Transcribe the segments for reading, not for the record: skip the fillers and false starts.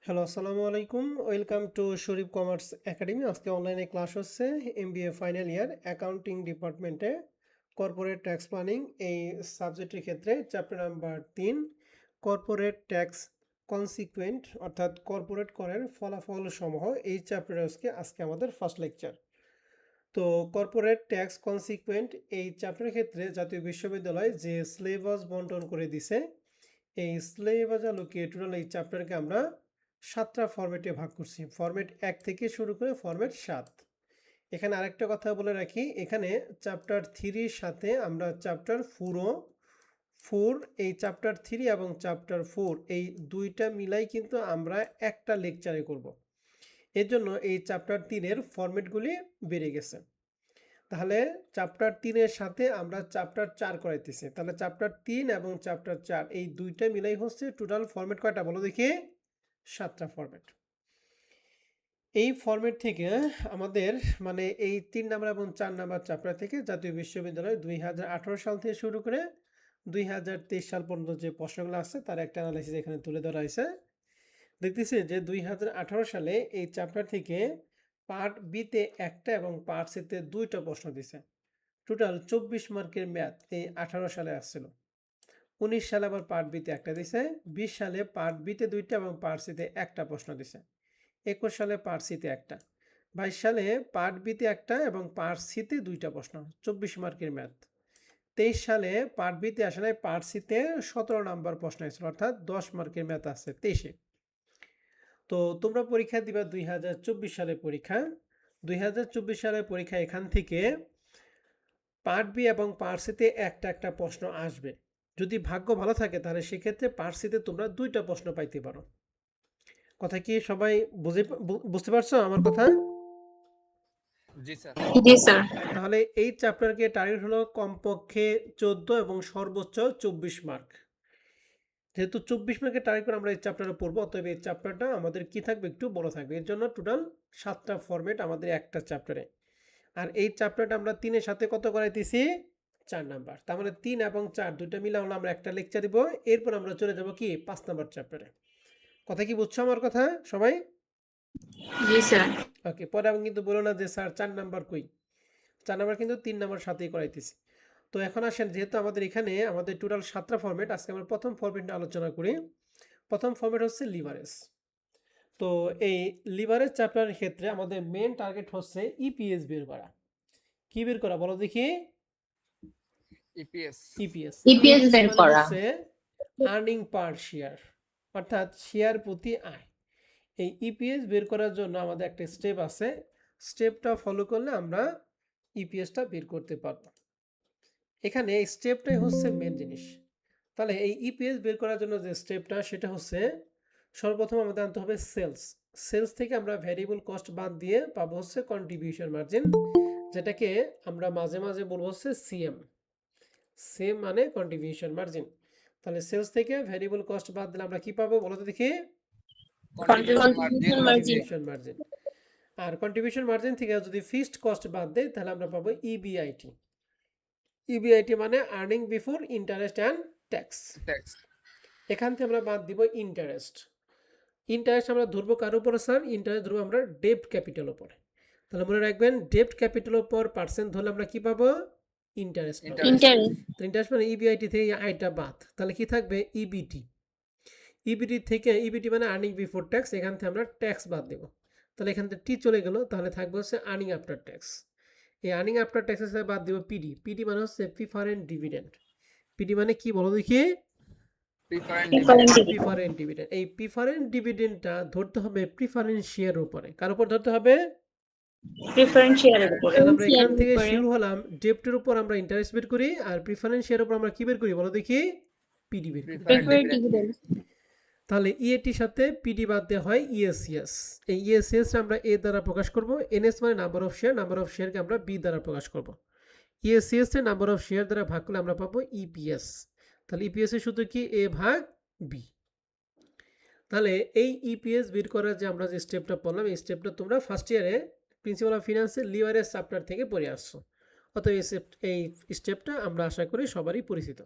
Hello, আসসালামু আলাইকুম। Welcome to Sharif commerce academy. আজকে অনলাইনে ক্লাস হচ্ছে এমবিএ ফাইনাল ইয়ার অ্যাকাউন্টিং ডিপার্টমেন্টে কর্পোরেট ট্যাক্স প্ল্যানিং এই সাবজেক্টের ক্ষেত্রে chapter number 3 corporate tax consequent অর্থাৎ কর্পোরেট করের ফলাফল সমূহ এই চ্যাপ্টারে আজকে আমাদের ফার্স্ট লেকচার। তো কর্পোরেট ট্যাক্স কনসিকুয়েন্ট এই চ্যাপ্টারের ক্ষেত্রে জাতীয় বিশ্ববিদ্যালয় যে সিলেবাস বন্টন করে দিছে এই সিলেবাস আলোকে টোটাল এই চ্যাপ্টারকে আমরা 7টা ফরম্যাটে ভাগ করছি। ফরম্যাট 1 থেকে শুরু করে ফরম্যাট 7। এখানে আরেকটা কথা বলে রাখি, এখানে চ্যাপ্টার 3 এর সাথে আমরা চ্যাপ্টার 4 এই চ্যাপ্টার 3 এবং চ্যাপ্টার 4 এই দুইটা মিলাই কিন্তু আমরা একটা লেকচারে করব। এর জন্য এই চ্যাপ্টার 3 এর ফরম্যাটগুলি বেড়ে গেছে। তাহলে চ্যাপ্টার 3 এর সাথে আমরা চ্যাপ্টার 4 করাইতেছি। তাহলে চ্যাপ্টার 3 এবং চ্যাপ্টার 4 এই দুইটা মিলাই হচ্ছে টোটাল ফরম্যাট কয়টা বলো দেখি? 7টা ফরম্যাট। এই ফরম্যাট থেকে আমাদের মানে এই 3 নাম্বার এবং 4 নাম্বার চ্যাপ্টার থেকে জাতীয় বিশ্ববিদ্যালয় 2018 সাল থেকে শুরু করে 2023 সাল পর্যন্ত যে প্রশ্নগুলো আছে তার একটা অ্যানালাইসিস এখানে তুলে ধরা হয়েছে। দেখতেছি যে 2018 সালে এই চ্যাপ্টার থেকে পার্ট বিতে একটা এবং পার্ট সিতে দুইটা প্রশ্ন দিছে। টোটাল 24 মার্কের ম্যাথ এই 18 সালে আসছিল। 19 সালে আবার পার্ট বিতে একটা দিছে, 20 সালে পার্ট বিতে দুইটা এবং পার্ট সিতে একটা প্রশ্ন দিছে, 21 সালে পার্ট সিতে একটা, 22 সালে পার্ট বিতে একটা এবং পার্ট সিতে দুইটা প্রশ্ন, 24 মার্কের ম্যাথ। 23 সালে পার্ট বিতে আসে নাই, পার্ট সিতে 17 নাম্বার প্রশ্ন হয়েছিল, অর্থাৎ 10 মার্কের ম্যাথ আছে 23-এ। তো তোমরা পরীক্ষা দিবা 2024 সালে পরীক্ষা। 2024 সালের পরীক্ষা এখান থেকে পার্ট বি এবং পার্ট সিতে একটা প্রশ্ন আসবে। যদি ভাগ্য ভালো থাকে তাহলে সেক্ষেত্রে পার্ট সিতে তোমরা দুইটা প্রশ্ন পাইতে পারো। কথা কি সবাই বুঝতে পারছো আমার কথা? জি স্যার। জি স্যার। তাহলে এই চ্যাপ্টারকে টার্গেট হলো কমপক্ষে 14 এবং সর্বোচ্চ 24 মার্ক। যেহেতু 24 মার্কের টার্গেট করে আমরা এই চ্যাপ্টারে পড়বো, অতএব এই চ্যাপ্টারটা আমাদের কি থাকবে, একটু বড় থাকবে। এর জন্য টোটাল 7টা ফরম্যাট আমাদের একটা চ্যাপ্টারে। আর এই চ্যাপ্টারটা আমরা 3-এর সাথে কত করাইতেছি? 4 নাম্বার। তার মানে 3 এবং 4 দুইটা মিলে আমরা একটা লেকচার দিব। এরপর আমরা চলে যাব কি 5 নাম্বার চ্যাপ্টারে। কথা কি বুঝছো আমার কথা সবাই? জি স্যার। ওকে, পরে আমি কিন্তু বলো না যে স্যার 4 নাম্বার কই। 4 নাম্বার কিন্তু 3 নাম্বার সাথেই করাইতেছি। তো এখন আসেন, যেহেতু আমাদের এখানে আমাদের টোটাল 7টা ফরম্যাট, আজকে আমরা প্রথম ফরম্যাট নিয়ে আলোচনা করি। প্রথম ফরম্যাট হচ্ছে লিভারেজ। তো এই লিভারেজ চ্যাপ্টারের ক্ষেত্রে আমাদের মেন টার্গেট হচ্ছে ইপিএস বের করা। কি বের করা বলো দেখি? ইপিএস ইপিএস বের মানে করা। হচ্ছে আর্নিং পার শেয়ার, অর্থাৎ শেয়ার প্রতি আয়। এই ইপিএস বের করার জন্য আমাদের একটা স্টেপ আছে, স্টেপটা ফলো করলে আমরা ইপিএসটা বের করতে পারবো। এখানে এই স্টেপটাই হচ্ছে মেন জিনিস। তাহলে এই ইপিএস বের করার জন্য যে স্টেপটা সেটা হচ্ছে, সর্বপ্রথম আমাদের আনতে হবে সেলস থেকে আমরা ভ্যারিয়েবল কস্ট বাদ দিয়ে পাবো হচ্ছে কন্ট্রিবিউশন মার্জিন, যেটাকে আমরা মাঝে মাঝে বলবো হচ্ছে সেম মানে কন্ট্রিবিউশন মার্জিন। তাহলে সেলস থেকে ভ্যারিয়েবল কস্ট বাদ দিলে আমরা কি পাবো বলো তো দেখি? Contribution margin. আর কন্ট্রিবিউশন মার্জিন থেকে যদি ফিক্সড কস্ট বাদ দেয় তাহলে আমরা পাবো ইবিআইটি। ইবিআইটি মানে earning before interest and tax. এখান থেকে আমরা বাদ দিব ইন্টারেস্ট। ইন্টারেস্ট আমরা ধরবো কার উপরে স্যার? ইন্টারেস্ট ধরবো আমরা ডেপ্ট ক্যাপিটাল উপরে। তাহলে মনে রাখবেন, ডেপ্ট ক্যাপিটাল উপর পার্সেন্ট ধরলে আমরা কি পাবো? ইন্টারেস্ট। ইন্টারেস্ট মানে ইবিআইটি থেকে আয়টা বাদ, তাহলে কি থাকবে? ইবিটি। ইবিটি থেকে, ইবিটি মানে আর্নিং বিফোর ট্যাক্স, এখান থেকে আমরা ট্যাক্স বাদ দেবো। তাহলে এখান থেকে টি চলে গেল, তাহলে থাকবে হচ্ছে আর্নিং আফটার ট্যাক্স। এই আর্নিং আফটার ট্যাক্সের সাথে বাদ দেবো পিডি। পিডি মানে হচ্ছে প্রিফারেন্ট ডিভিডেন্ড। পিডি মানে কি বলো দেখি? প্রিফারেন্ট ডিভিডেন্ড। এই প্রিফারেন্ট ডিভিডেন্ডটা ধরতে হবে প্রিফারেন্স শেয়ারের উপরে। কার উপর ধরতে হবে? প্রিফারেন্স শেয়ারের উপরে। তাহলে আমরা এখান থেকে শিওর হলাম ডেপ্টের উপর আমরা ইন্টারেস্ট বের করি, আর প্রিফারেন্স শেয়ারের উপর আমরা কি বের করি বলো দেখি? পিডি বের করি। তাহলে ইএটির সাথে পিডি বাদ দেওয়া হয় ইএসএস। এই ইএসএস আমরা এ দ্বারা প্রকাশ করব। এনএস মানে number of share, number of শেয়ারকে আমরা বি দ্বারা প্রকাশ করব। ইএসএস এর নাম্বার অফ শেয়ার দ্বারা ভাগ করলে আমরা পাবো ইপিএস। তাহলে ইপিএস এর সূত্র কি? এ ভাগ বি। তাহলে এই ইপিএস বের করার যে আমরা যে স্টেপটা পড়লাম, এই স্টেপটা তোমরা ফার্স্ট ইয়ারে প্রিন্সিপাল অফ ফিনান্সের লিভারেজ চ্যাপ্টার থেকে পড়ে আসছো। অতএব এই স্টেপটা আমরা আশা করি সবারই পরিচিত।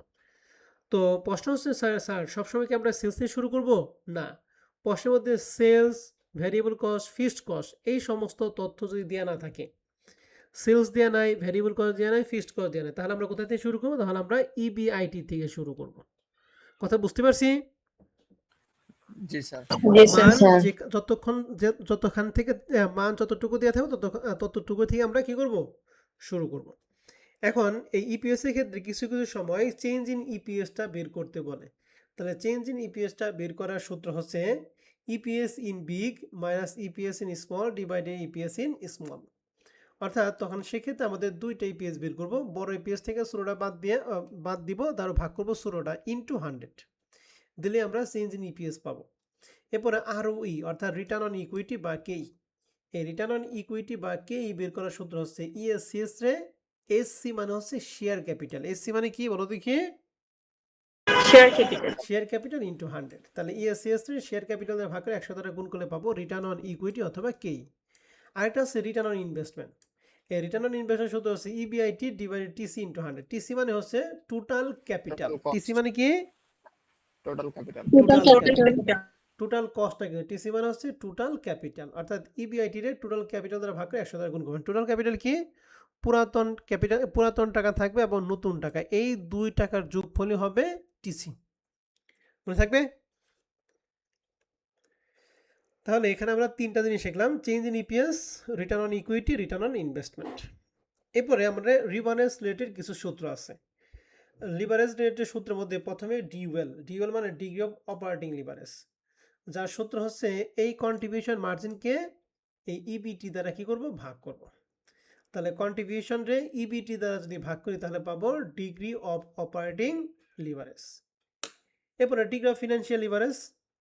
তো প্রশ্ন হচ্ছে স্যার সবসময় কি আমরা সেলস দিয়ে শুরু করব? না, প্রশ্নের মধ্যে sales, variable cost, fixed cost এই সমস্ত তথ্য যদি দেওয়া না থাকে, সেলস দেওয়া নাই, ভ্যারিয়েবল কস্ট দেওয়া নাই, ফিক্সড কস্ট দেওয়া নাই, তাহলে আমরা কোথা থেকে শুরু করবো? তাহলে আমরা ইবিআইটি থেকে শুরু করব। কথা বুঝতে পারছি? জি স্যার। জি স্যার। মান যতক্ষণ থেকে মান যতটুকু দেওয়া থাকবে ততটুকু থেকে আমরা কি করব? শুরু করব। এখন এই ইপিএস এর ক্ষেত্রে কিছু কিছু সময় চেঞ্জ ইন ইপিএসটা বের করতে বলে। তাহলে চেঞ্জ ইন ইপিএসটা বের করার সূত্র হচ্ছে EPS in big minus EPS in small divided EPS in small. অর্থাৎ তখন সেক্ষেত্রে আমাদের দুইটা ইপিএস বের করব। বড় ইপিএস থেকে ছোটটা বাদ দিব, তারও ভাগ করব ছোটটা ইনটু 100 দিলে আমরা চেঞ্জ ইন ইপিএস পাবো। এরপরে আরওই অর্থাৎ রিটার্ন অন ইকুইটি বা কেই। এই রিটার্ন অন ইকুইটি বা কেই বের করার সূত্র হচ্ছে ইএসসিএস রে এসসি মানে হচ্ছে শেয়ার ক্যাপিটাল। এসসি মানে কি বলো দেখি? Share capital. Share capital into 100। তাহলে ইএসসিএস রে শেয়ার ক্যাপিটাল দিয়ে ভাগ করে 100 দ্বারা গুণ করলে পাবো রিটার্ন অন ইকুইটি অথবা কেই। আরেকটা হচ্ছে রিটার্ন অন ইনভেস্টমেন্ট। এই রিটার্ন অন ইনভেস্টমেন্ট সূত্র হচ্ছে EBIT divided TC into 100। TC মানে হচ্ছে টোটাল ক্যাপিটাল। টিসি মানে কি? Total capital. টোটাল কস্টটা কি? টিসি মানে হচ্ছে টোটাল ক্যাপিটাল, অর্থাৎ ইবিআইটি রে টোটাল ক্যাপিটাল দ্বারা ভাগ করে 100 দ্বারা গুণ করবেন। টোটাল ক্যাপিটাল কি? পুরাতন টাকা থাকবে এবং নতুন টাকা, এই দুই টাকার যোগফলই হবে টিসি। মনে থাকবে? তাহলে এখানে আমরা তিনটা জিনিস শিখলাম: change in EPS, return on equity, return on investment. এরপরে আমাদের লিভারেজ রিলেটেড কিছু সূত্র আছে। লিভারেজ রিলেটেড সূত্রের মধ্যে প্রথমে ডিউএল মানে ডিগ্রি অফ অপারেটিং লিভারেজ, যার সূত্র হচ্ছে এই কন্ট্রিবিউশন মার্জিনকে এই ইবিটি দ্বারা কি করব? ভাগ করব। তাহলে কন্ট্রিবিউশন রে ইবিটি দ্বারা যদি ভাগ করি তাহলে পাবো ডিগ্রি অফ অপারেটিং লিভারেজ। এরপরে ডিগ্রি অফ ফিনান্সিয়াল লিভারেজ,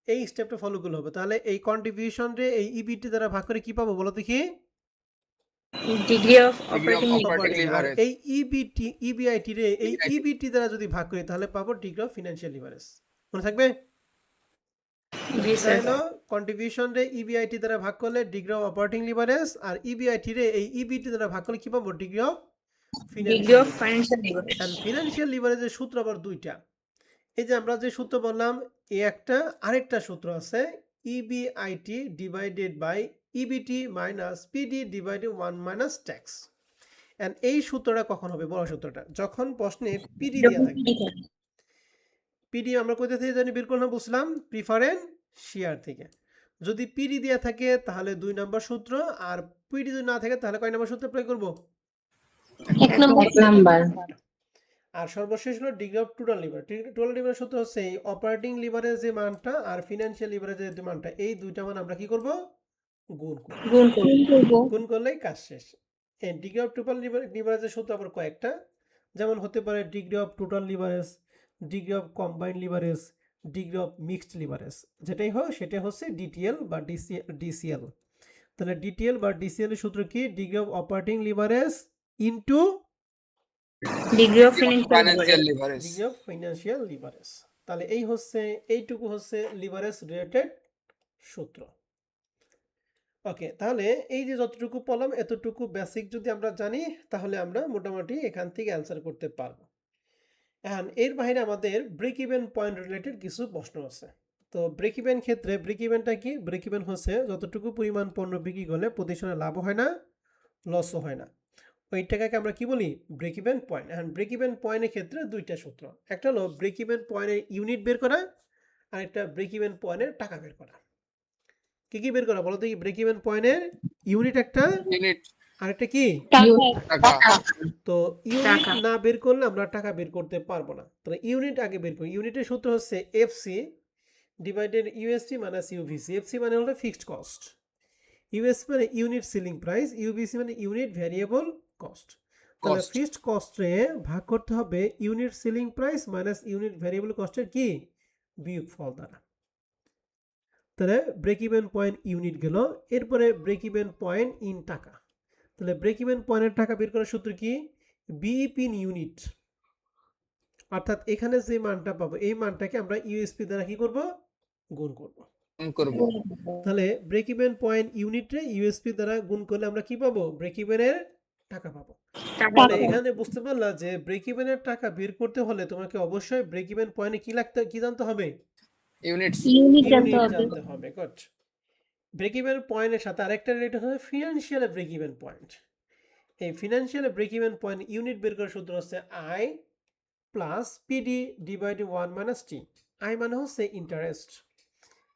এই স্টেপটা ফলো করলে হবে। তাহলে এই কন্ট্রিবিউশন রে এই ইবিটি দ্বারা ভাগ করে কি পাবো বলো দেখি? ডিগ্রি অফ অপারেটিং আর এই ইবিআইটি রে এই ইবিটি দ্বারা যদি ভাগ করি তাহলে পাবো ডিগ্রি অফ ফিনান্সিয়াল লিভারেজ। মনে থাকবে? কন্ট্রিবিউশন রে ইবিআইটি দ্বারা ভাগ করলে ডিগ্রি অফ অপারেটিং লিভারেজ, আর ইবিআইটি রে এই ইবিটি দ্বারা ভাগ করলে কি পাবো? Degree of financial leverage. And financial লিভারেজের সূত্র আবার দুইটা। এই যে আমরা যে সূত্র বললাম এই একটা, আরেকটা সূত্র আছে EBIT divided by EBT minus PD divided 1 minus tax. And এই সূত্রটা কখন হবে? বড় সূত্রটা যখন প্রশ্নে পিডি দেওয়া থাকে। পিডি আমরা কোথা থেকে জানি বের করলাম বলছিলাম? প্রিফারেন্স শেয়ার থেকে। যদি পিডি দেওয়া থাকে তাহলে 2 নম্বর সূত্র, আর পিডি যদি না থাকে তাহলে কয় নম্বর সূত্র প্রয়োগ করব? 1 নাম্বার। আর সর্বশেষ হলো degree of total leverage. Total leverage সূত্র হচ্ছে এই অপারেটিং লিভারেজ যে মানটা আর ফিনান্সিয়াল লিভারেজের যে মানটা, এই দুইটা মান আমরা কি করব? গুণ করব। গুণ করলেই কাজ শেষ। এই ডিগ্রি অফ টোটাল লিভারেজের সূত্র আবার কয়েকটা, যেমন হতে পারে degree of total leverage, degree of combined leverage, degree of mixed leverage. যেটাই হোক সেটা হচ্ছে ডিটিএল বা ডিসিএল। তাহলে ডিটিএল বা ডিসিএল এর সূত্র কি? Degree of operating leverage into degree of financial leverage. Degree of financial leverage. তাহলে এইটুকু হচ্ছে লিভারেজ রিলেটেড সূত্র। ওকে, তাহলে এই যে যতটুকু পড়লাম এতটুকু বেসিক যদি আমরা জানি তাহলে আমরা মোটামুটি এখান থেকে অ্যান্সার করতে পারবো। এখন এর বাইরে আমাদের ব্রেক ইভেন পয়েন্ট রিলেটেড কিছু প্রশ্ন আছে। তো ব্রেক ইভেন ক্ষেত্রে ব্রেক ইভেনটা কি? ব্রেক ইভেন হচ্ছে যতটুকু পরিমাণ পণ্য বিক্রি করলে প্রতিষ্ঠানের লাভও হয় না, লসও হয় না, ওই টাকাকে আমরা কি বলি? Break even point. এখন ব্রেক ইভেন পয়েন্টের ক্ষেত্রে দুইটা সূত্র, একটা হলো ব্রেক ইভেন পয়েন্টের ইউনিট বের করা, আর একটা ব্রেক ইভেন পয়েন্টের টাকা বের করা। কি বের করা বলো তো? ব্রেক ইভেন পয়েন্টের ইউনিট একটা, আর একটা কি? টাকা। তো ইউনিট না বের করলে আমরা টাকা বের করতে পারবো না। তাহলে ইউনিট আগে বের করি। ইউনিটের সূত্র হচ্ছে FC divided UST minus UVC. FC মানে হলো ফিক্সড কস্ট, ইউএসসি মানে ইউনিট সেলিং প্রাইস, ইউভিসি মানে ইউনিট ভ্যারিয়েবল কস্ট। তাহলে ফিক্সড কস্টে ভাগ করতে হবে unit selling price minus unit variable কস্টের কি? বিয়োগফল দ্বারা। তাহলে ব্রেক ইভেন পয়েন্ট ইউনিট গেল। এরপরে ব্রেক ইভেন পয়েন্ট ইন টাকা। তাহলে ব্রেক ইভেন পয়েন্টের টাকা বের করার সূত্র কি? BEP in unit. অর্থাৎ এখানে যে মানটা পাবো এই মানটাকে আমরা ইউএসপি দ্বারা কি করব? গুণ করব। তাহলে ব্রেক ইভেন পয়েন্ট ইউনিটে ইউএসপি দ্বারা গুণ করলে আমরা কি পাবো? ব্রেক ইভেনের টাকা পাবো। তাহলে এখানে বুঝতে পারলা যে ব্রেক ইভেনের টাকা বের করতে হলে তোমাকে অবশ্যই ব্রেক ইভেন পয়েন্টে কি জানতে হবে? ইউনিটস ইউনিট ইউনিট জানতে হবে। জানতে হবে। গুড। ব্রেক ইভেন পয়েন্টের সাথে আরেকটা রিলেটেড হবে ফিনান্সিয়াল ব্রেক ইভেন পয়েন্ট। এই financial break even point unit বের করার সূত্র হচ্ছে I plus PD divided 1 minus T. I মানে হচ্ছে ইন্টারেস্ট,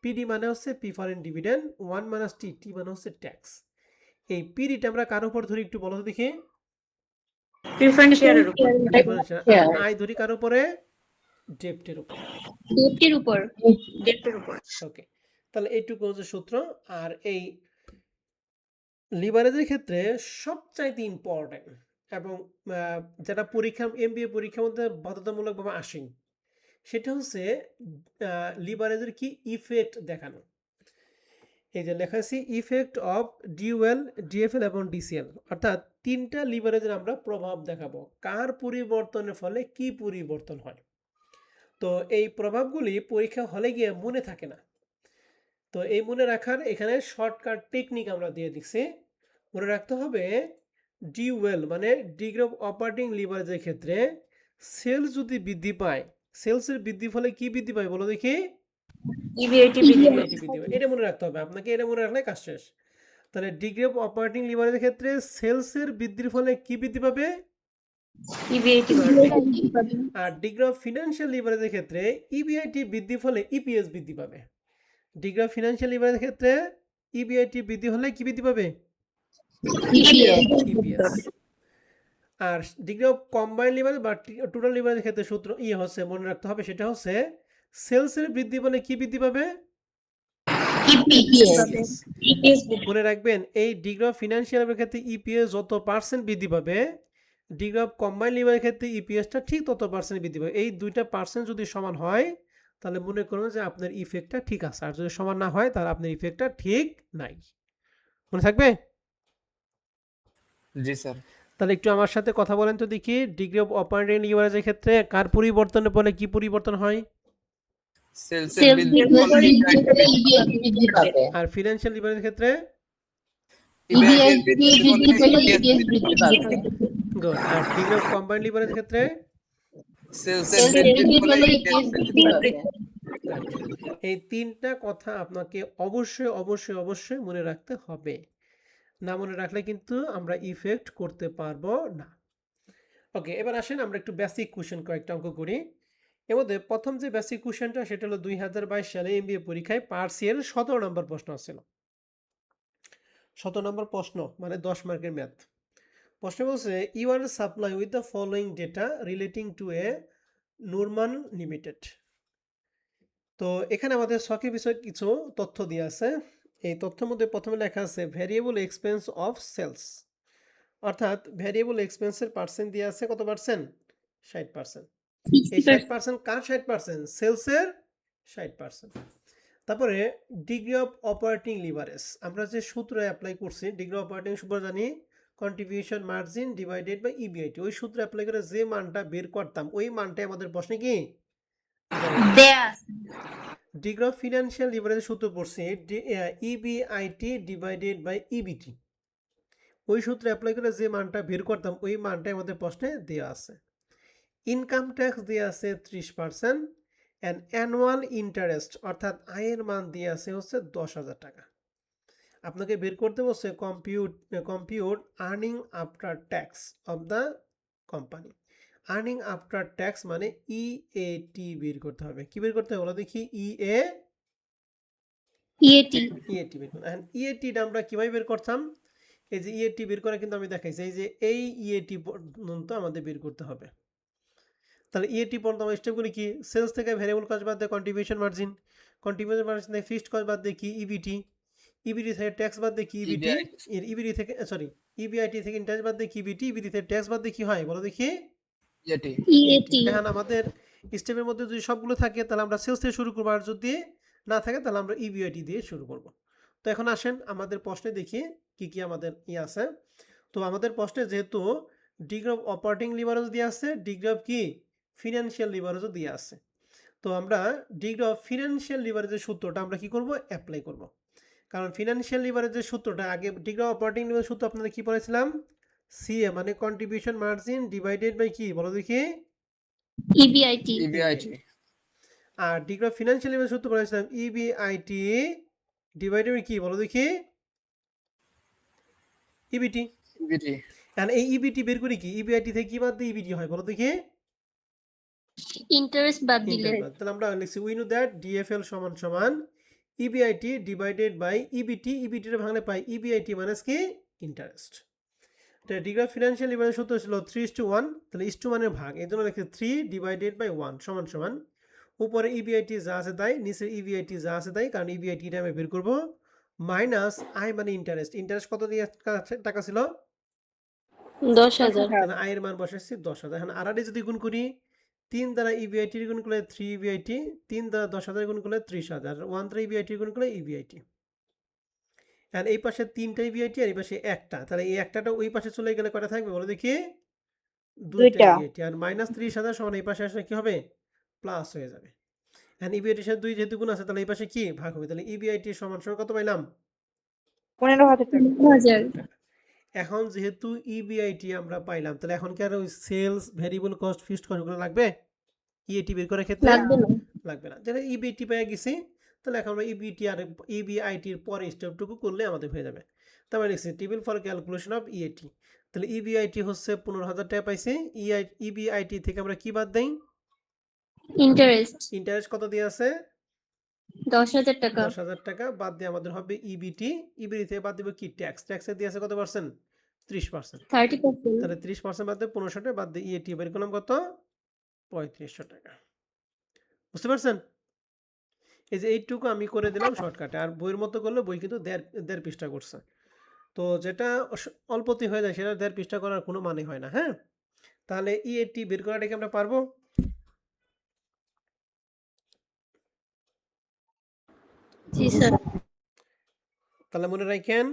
পিডি মানে হচ্ছে প্রিফারেন্ট ডিভিডেন্ড, 1 মাইনাস টি, টি মানে হচ্ছে ট্যাক্স। এই পিডিটা আমরা কার উপর ধরি একটু বলো তো দেখি। প্রিফারেন্স শেয়ারের উপর। আই ধরি কার উপরে? ডেপ্টের উপর। ডেপ্টের উপর। ডেপ্টের উপর। ওকে, তাহলে এইটুকু হচ্ছে সূত্র। আর এই লিভারেজের ক্ষেত্রে সবচাইতে ইম্পর্টেন্ট এবং যেটা পরীক্ষা এমবিএ পরীক্ষার মধ্যে বাধ্যতামূলকভাবে আসেন, সেটা হচ্ছে লিভারেজের কি ইফেক্ট দেখানো। এই যে লেখা আছে ইফেক্ট অফ ডিউএল, ডিএফএল এবং ডিসিএল, অর্থাৎ তিনটা লিভারেজের আমরা প্রভাব দেখাবো, কার পরিবর্তনের ফলে কি পরিবর্তন হয়। তো এই প্রভাবগুলি পরীক্ষা হলে গিয়ে মনে থাকে না। তো এই মনে রাখার এখানে শর্টকাট টেকনিক আমরা দিয়ে দিচ্ছি। মনে রাখতে হবে ডিউএল মানে ডিগ্রি অফ অপারেটিং লিভারেজের ক্ষেত্রে সেলস যদি বৃদ্ধি পায়, সেলসের বৃদ্ধি ফলে কি বৃদ্ধি পায় বলো দেখি? ইবিআইটি বৃদ্ধি পায়। বৃদ্ধি পায়। এটা মনে রাখতে হবে আপনাকে, এটা মনে রাখলে কাজ শেষ। তাহলে ডিগ্রি অফ অপারেটিং লিভারেজের ক্ষেত্রে সেলসের বৃদ্ধির ফলে কি বৃদ্ধি পাবে? ইবিআইটি বাড়বে। আর ডিগ্রি অফ ফিনান্সিয়াল লিভারেজের ক্ষেত্রে ইবিআইটি বৃদ্ধির ফলে ইপিএস বৃদ্ধি পাবে। ডিগ্রি অফ ফিনান্সিয়াল লিভারেজের ক্ষেত্রে ইবিআইটি বৃদ্ধি হলে কি বৃদ্ধি পাবে? ইপিএস। আর ডিগ্রি অফ কম্বাইন্ড লিভারেজ বা টোটাল লিভারেজের ক্ষেত্রে সূত্র হচ্ছে মনে রাখতে হবে, সেটা হচ্ছে সেলসের বৃদ্ধি বলে কি বৃদ্ধি পাবে? ইপিএস। মনে রাখবেন এই ডিগ্রি অফ ফিনান্সিয়াল লিভারের ক্ষেত্রে ইপিএস যত পার্সেন্ট বৃদ্ধি পাবে, ডিগ্রি অফ কম্বাইন্ড লিভারের ক্ষেত্রে ইপিএসটা ঠিক তত পার্সেন্ট বৃদ্ধি পাবে। এই দুইটা পার্সেন্ট যদি সমান হয় তাহলে মনে করুন যে আপনার ইফেক্টটা ঠিক আছে, আর যদি সমান না হয় তাহলে আপনার ইফেক্টটা ঠিক নাই। মনে থাকবে? জি স্যার। তাহলে একটু আমার সাথে কথা বলেন তো দেখি, ডিগ্রি অফ অপারেটিং লিভারেজের ক্ষেত্রে কার পরিবর্তনের ফলে কি পরিবর্তন হয়? সেলসের বৃদ্ধির ফলে বৃদ্ধি পাবে। আর ফিনান্সিয়াল লিভারেজের ক্ষেত্রে ইবিআইটি বৃদ্ধির ফলে ইপিএস বৃদ্ধি পাবে। গুড। আর ডিগ্রি অফ কম্বাইন্ড লিভারেজের ক্ষেত্রে সেলসের বৃদ্ধির ফলে ইপিএস বৃদ্ধি পাবে। এই তিনটা কথা আপনাকে অবশ্যই অবশ্যই অবশ্যই মনে রাখতে হবে, না মনে রাখলে কিন্তু আমরা ইফেক্ট করতে পারবো না। ওকে, এবার আসেন আমরা একটু বেসিক কোশ্চেন কয়েকটা অঙ্ক করি। এর মধ্যে প্রথম যে বেসিক কোশ্চেনটা সেটা হলো 2022 সালে এমবিএ পরীক্ষায় পার্সিয়াল 17 নম্বর প্রশ্ন ছিল। 17 নম্বর প্রশ্ন মানে 10 মার্কের ম্যাথ প্রশ্ন। বলছে you are supplied with the following data relating to a Norman limited. তো এখানে আমাদের শখে বিষয় কিছু তথ্য দিয়ে আছে। এই তথ্যের মধ্যে প্রথমে লেখা আছে ভ্যারিয়েবল এক্সপেন্স অফ সেলস, অর্থাৎ ভ্যারিয়েবল এক্সপেন্সের পার্সেন্ট দিয়ে আছে কত পার্সেন্ট? 60%। এই 60% কার 60%? সেলসের 60%। তারপরে ডিগ্রি অফ অপারেটিং লিভারেজ, আমরা যে সূত্র অ্যাপ্লাই করছি ডিগ্রি অফ অপারেটিং সূত্র জানি contribution margin divided by EBIT, ওই সূত্র অ্যাপ্লাই করে যে মানটা বের করতাম ওই মানটাই আমাদের প্রশ্নে কি দেয়া ডিগ্রি অফ ফিনান্সিয়াল লিভারেজ সূত্র পড়ছে ইবিআইটি ডিভাইডেড বাই ইবিটি, ওই সূত্র অ্যাপ্লাই করে যে মানটা বের করতাম ওই মানটাই আমাদের প্রশ্নে দেওয়া আছে। ইনকাম ট্যাক্স দেওয়া আছে 30% অ্যান্ড অ্যানুয়াল ইন্টারেস্ট অর্থাৎ আয়ের মান দিয়ে আছে হচ্ছে 10,000 টাকা। আপনাকে বের করতে বলছে compute earning after tax of the company. Earning after tax মানে ইএটি বের করতে হবে। কি বের করতে হবে বলো দেখি? ইএটি বের করতে। ইএটিটা আমরা কিভাবে বের করতাম? এই যে ইএটি বের করা কিন্তু আমি দেখাইছি, এই যে এই ইএটি পর্যন্ত আমাদের বের করতে হবে। তাহলে ইএটি পর্যন্ত আমার স্টেপগুলি কি? সেলস থেকে ভ্যারিয়েবল কস্ট বাদ দিয়ে কন্ট্রিবিউশন মার্জিন, কন্ট্রিবিউশন মার্জিন থেকে ফিক্সড কস্ট বাদ দিয়ে কি? ইবিটি, ইবিটি থেকে ট্যাক্স বাদ দিয়ে কি? ইবিটি, ইবিটি থেকে ইবিআইটি থেকে ইন্টারেস্ট বাদ দিয়ে কি? ইবিটি, ইবিটি থেকে ট্যাক্স বাদ দিয়ে কি হয় বলো দেখি? ইএটি। এখন আমাদের স্টেপের মধ্যে যদি সবগুলো থাকে তাহলে আমরা সেলস থেকে শুরু করবো, আর যদি না থাকে তাহলে আমরা ইবিআইটি দিয়ে শুরু করব। তো এখন আসেন আমাদের প্রশ্নে দেখি কি কি আমাদের আছে। তো আমাদের প্রশ্নে যেহেতু ডিগ্রি অফ অপারেটিং লিভারেজ দিয়ে আছে, ডিগ্রি অফ কি ফিনান্সিয়াল লিভারেজও দিয়ে আছে, তো আমরা ডিগ্রি অফ ফিনান্সিয়াল লিভারেজের সূত্রটা আমরা কি করব? অ্যাপ্লাই করব। কারণ ফিনান্সিয়াল লিভারেজের সূত্রটা আগে ডিগ্রি অফ অপারেটিং লিভারেজ সূত্র আপনাদের কি পড়েছিলাম? সিএ মানে কন্ট্রিবিউশন মার্জিন ডিভাইডেড বাই কি বলো দেখি? ইবিআইটি। আর ডিগ্রি অফ ফিনান্সিয়াল ইভেন্ট সূত্র বলেছিলাম ইবিআইটি ডিভাইডেড বাই কি বলো দেখি ইবিটি। EBT. এখন এই ইবিটি বের করি কি ইবিআইটি থেকে কি বাদ দিয়ে ইবিটি হয় বলো দেখি ইন্টারেস্ট বাদ দিলে ইন্টারেস্ট বাদ। তাহলে আমরা লিখছি উই নো দ্যাট ডিএফএল সমান সমান EBIT divided by EBT. EBT এর ভাঙলে পাই ইবিআইটি মাইনাস কি ইন্টারেস্ট। তো ডিগ্রি অফ ফিনান্সিয়াল ইভেন্ট সূত্র ছিল 3:1, তাহলে 1 এর ভাগ, এই জন্য লিখছি 3 ডিভাইডেড বাই 1 সমান সমান উপরে ইবিআইটি যা আছে তাই, নিচে ইবিআইটি যা আছে তাই, কারণ ইবিআইটি টা আমি বের করব, মাইনাস আই মানে ইন্টারেস্ট। ইন্টারেস্ট কত দিয়ে টাকা ছিল 10,000 তাহলে আই এর মান বসাচ্ছি 10,000। এখন আরআরডি যদি গুণ করি 3 দ্বারা ইবিআইটি গুণ করলে 3 ইবিআইটি, 3 দ্বারা 10,000 গুণ করলে 30,000, 1 দ্বারা ইবিআইটি গুণ করলে ইবিআইটি। আর এই পাশে 3টা ইবিআইটি আর এই পাশে একটা, তাহলে এই একটাটা ওই পাশে চলে গেলে কয়টা থাকবে বলো দেখি 2টা ইবিআইটি। আর মাইনাস 30,000 সমান এই পাশে আসলে কি হবে প্লাস হয়ে যাবে। এখন ইবিআইটির সাথে 2 যেহেতু গুণ আছে তাহলে এই পাশে কি ভাগ হবে, তাহলে ইবিআইটি সমান সমান কত পাইলাম 15,000 এখন যেহেতু ইবিআইটি আমরা পাইলাম তাহলে এখন কি আর ওই sales variable cost fixed cost গুলো লাগবে ইএটি বের করার ক্ষেত্রে লাগবে না লাগবে না। যেটা ইবিআইটি পেয়ে গেছি তাহলে এখন আমরা ইবিটি আর ইবিআইটির পরে স্টেপটুকু করলে আমাদের হয়ে যাবে। তারপরে লিখছি table for calculation of EAT. তাহলে ইবিআইটি হচ্ছে 15,000 টাকা পাইছি, ইবিআইটি থেকে আমরা কি বাদ দেই ইন্টারেস্ট ইন্টারেস্ট কত দিয়ে আছে 10,000 টাকা 10,000 টাকা বাদ দিয়ে আমাদের হবে ইবিটি। ইবিটি থেকে বাদ দিব কি ট্যাক্স, ট্যাক্সে দিয়ে আছে কত পার্সেন্ট 30%, 30% তাহলে 30% বাদ দিয়ে 1500 টাকা বাদ দিয়ে ইএটি বের করলাম কত 3500 টাকা। বুঝতে পারছেন? এই যে এইটুকু আমি করে দিলাম শর্টকাটে, আর বইয়ের মতো করলে বই কিন্তু দেড় পৃষ্ঠা করছে। তো যেটা অল্পতি হয়ে যায় সেটা 1.5 পৃষ্ঠা করার কোনো মানে হয় না। হ্যাঁ, তাহলে ইএটি বের করাটা কি আমরা পারবো? জি স্যার তাহলে মনে রাখেন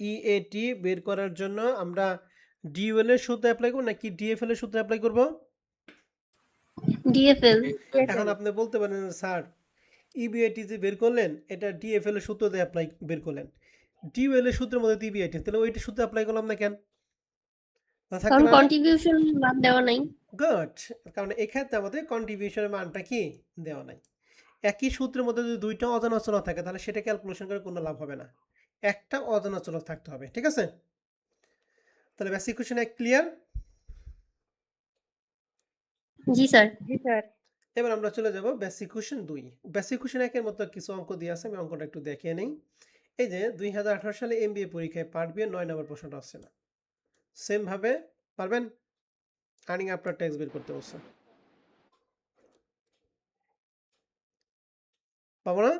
ইএটি বের করার জন্য আমরা ডিউএল এর সূত্র অ্যাপ্লাই করব নাকি ডিএফএল এর সূত্র অ্যাপ্লাই করব? ডিএফএল এখন আপনি বলতে পারেন স্যার ইবিআইটি যে বের করলেন এটা ডিএফএল এর সূত্র দিয়ে অ্যাপ্লাই বের করলেন, ডিউএল এর সূত্রের মধ্যে তো ইবিআইটি, তাহলে ওইটা সূত্র অ্যাপ্লাই করলাম না কেন? কারণ কন্ট্রিবিউশন বাদ দেওয়া নাই গুড, কারণ এক্ষেত্রে আমাদের কন্ট্রিবিউশনের মানটা কি দেওয়া নাই। একই সূত্রের মধ্যে যদি দুইটা অজানা চলক থাকে তাহলে সেটা ক্যালকুলেশন করে কোনো লাভ হবে না, একটা অজানা চলক থাকতে হবে। ঠিক আছে, তাহলে বেসিক কোশ্চেন এক ক্লিয়ার? জি স্যার এবার আমরা চলে যাব বেসিক কোশ্চেন 2। বেসিক কোশ্চেন 1 এর মতো কিছু অঙ্ক দিয়ে আছে, আমি অঙ্কটা একটু দেখিয়ে নেই। এই যে 2018 সালে এমবিএ পরীক্ষায় পার্ট বি এর 9 নম্বর প্রশ্নটা আসছে না, সেম ভাবে পারবেন? আর্নিং আফটার ট্যাক্স বের করতে বলছে, পাবো না?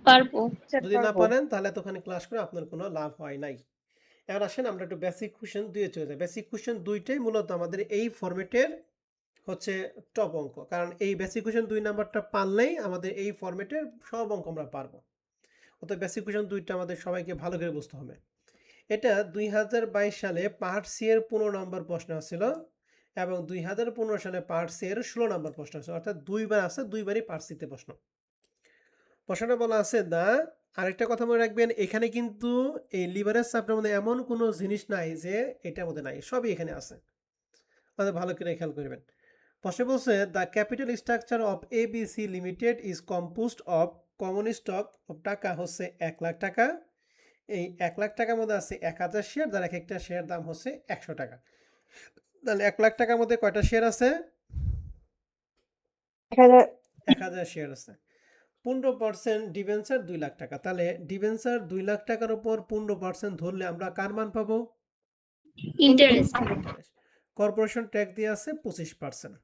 পারবো যদি না পারেন তাহলে এতখানি ক্লাস করে আপনার কোনো লাভ হয় নাই। এবার আসেন আমরা একটু বেসিক কোশ্চেন 2 এ চলে যাই। বেসিক কোশ্চেন 2টাই মূলত আমাদের এই ফরম্যাটের হচ্ছে টপ অঙ্ক, কারণ এই বেসিক কোশ্চেন 2 নাম্বারটা পারলেই আমাদের এই ফরম্যাটের সব অঙ্ক আমরা পারবো। অর্থাৎ বেসিক কোশ্চেন 2টা আমাদের সবাইকে ভালো করে বুঝতে হবে। এটা 2022 সালে পার্ট সি এর 15 নম্বর প্রশ্ন ছিল এবং 2015 সালে পার্ট সি এর 16 নম্বর প্রশ্ন আছে, অর্থাৎ দুইবার আছে, দুইবারই পার্ট সিতে প্রশ্ন। প্রশ্নটা বলা আছে দা, আরেকটা কথা মনে রাখবেন এখানে কিন্তু এই লিভারেজ চ্যাপ্টারের মধ্যে এমন কোনো জিনিস নাই যে এটার মধ্যে নাই, সবই এখানে আছে, তাহলে ভালো করে খেয়াল করবেন। প্রশ্ন বলছে the capital structure of ABC limited is composed of common stock of টাকা হচ্ছে 1 লাখ টাকা, এই 1 লাখ টাকার মধ্যে আছে 1000 শেয়ার, যার এক একটা শেয়ার দাম হচ্ছে 100 টাকা। তাহলে 1 লাখ টাকার মধ্যে কয়টা শেয়ার আছে 1000 শেয়ার আছে। 15% ডিবেঞ্চার 2 লাখ টাকা, তাহলে ডিবেঞ্চার 2 লাখ টাকার উপর 15% ধরলে আমরা কার মান পাবো ইন্টারেস্ট কর্পোরেশন ট্যাক্স দিয়ে আছে 25%।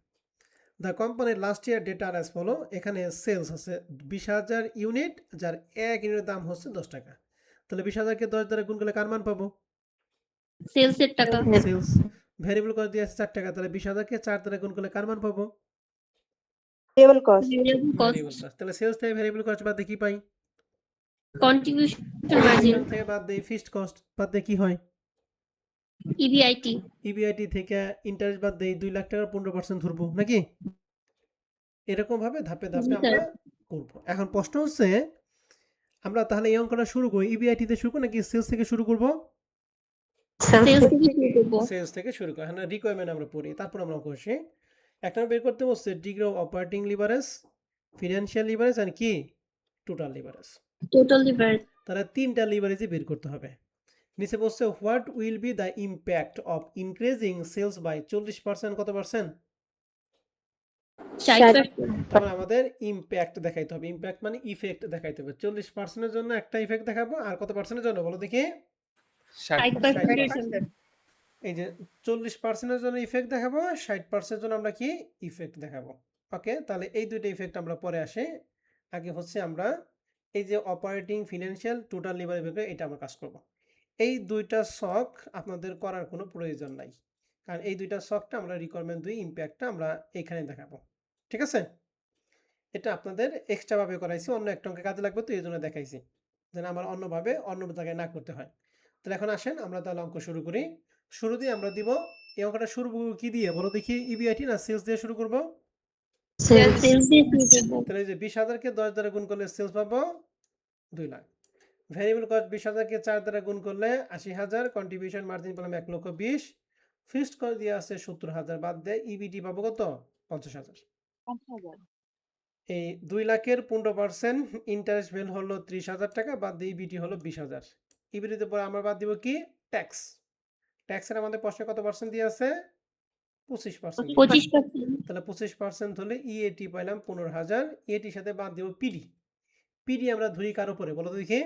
দ্য কোম্পানির last year data as follow, এখানে সেলস আছে 20,000 ইউনিট, যার 1 ইউনিটের দাম হচ্ছে 10 টাকা, তাহলে 20,000 কে 10 দ্বারা গুণ করলে কার মান পাবো সেলস এর টাকা সেলস। ভেরিয়েবল কস্ট দিয়ে আছে 4 টাকা, তাহলে 20,000 কে 4 দ্বারা গুণ করলে কার মান পাবো ভেরিয়েবল ভেরিয়েবল কস্ট কস্ট। তাহলে সেলস থেকে ভেরিয়েবল কস্ট বাদ দিয়ে কি পাই কন্ট্রিবিউশন মার্জিন থেকে বাদ দিয়ে ফিক্সড কস্ট বাদ দিয়ে কি হয় ইবিআইটি ইবিআইটি থেকে ইন্টারেস্ট বাদ দিয়ে 2 লাখ টাকার 15% ধরবো নাকি? এরকম ভাবে ধাপে ধাপে আমরা করব। এখন প্রশ্ন হচ্ছে আমরা তাহলে এই অঙ্কটা শুরু করি ইবিআইটি তে শুরু করব নাকি সেলস থেকে শুরু করব? সেলস থেকে শুরু করব সেলস থেকে শুরু করি। হ্যাঁ, রিকোয়ারমেন্ট আমরা পড়ি তারপর আমরা করছি। একটা বের করতে বলছে degree of operating leverage, financial leverage আর কি টোটাল লিভারেজ। total liver তাহলে 3টা লিভারেজই বের করতে হবে। নিচে বলছে what will be the impact of increasing sales by 40%, কত পার্সেন্ট? 60%. তাহলে আমাদের ইম্প্যাক্ট দেখাইতে হবে, ইম্প্যাক্ট মানে ইফেক্ট দেখাইতে হবে। 40%-এর জন্য একটা ইফেক্ট দেখাবো, আর কত পার্সেন্টের জন্য বলো দেখি? 60%. এই যে 40%-এর জন্য ইফেক্ট দেখাবো, 60%-এর জন্য আমরা কি ইফেক্ট দেখাবো। ওকে, তাহলে এই দুইটা ইফেক্ট আমরা পরে আসি। আগে হচ্ছে আমরা এই যে অপারেটিং, ফিনান্সিয়াল, টোটাল লিভার ব্যাপারে এটা আমরা কাজ করব। এই দুইটা শখ আপনাদের করার কোনো প্রয়োজন নাই, কারণ এই দুইটা শখটা আমরা রিকোয়ারমেন্ট 2 ইম্প্যাক্টটা আমরা এখানে দেখাবো। ঠিক আছে, এটা আপনাদের এক্সট্রাভাবে করাইছি, অন্য একটা অঙ্কে কাজে লাগবে তো এই জন্য দেখাইছি, যেন আমার অন্যভাবে অন্য জায়গায় না করতে হয়। তাহলে এখন আসেন আমরা তাহলে অঙ্ক শুরু করি। শুরুতেই আমরা দিব, এই অঙ্কটা শুরু করব কি দিয়ে বলো দেখি? ইবিআইটি না সেলস দিয়ে শুরু করব? Sales দিয়ে শুরু করবো। তাহলে এই যে 20,000-কে 10 দ্বারা গুণ করলে সেলস পাবো 2 লাখ। ভ্যারিয়েবল কস্ট 20,000-কে 4 দ্বারা গুণ করলে 80,000, কন্ট্রিবিউশন মার্জিন পেলাম 1,20,000, ফিক্সড কস্ট দিয়ে আছে 70,000, বাদ দেয় ইবিটি পাবো কত? 50,000। এই 2 লাখের 15% ইন্টারেস্ট ভ্যালু হলো 30,000 টাকা, বাদ দিয়ে ইবিটি হলো 20,000। ইবিটিতে পরে আমরা বাদ দিব কি? ট্যাক্স। ট্যাক্সের আমাদের প্রশ্নে কত পার্সেন্ট দিয়ে আছে? 25%। 25%. তাহলে 25% হলে ইএটি পাইলাম 15,000। ইএটির সাথে বাদ দিব পিডি। পিডি আমরা ধরি কার উপরে বলো তো দেখি?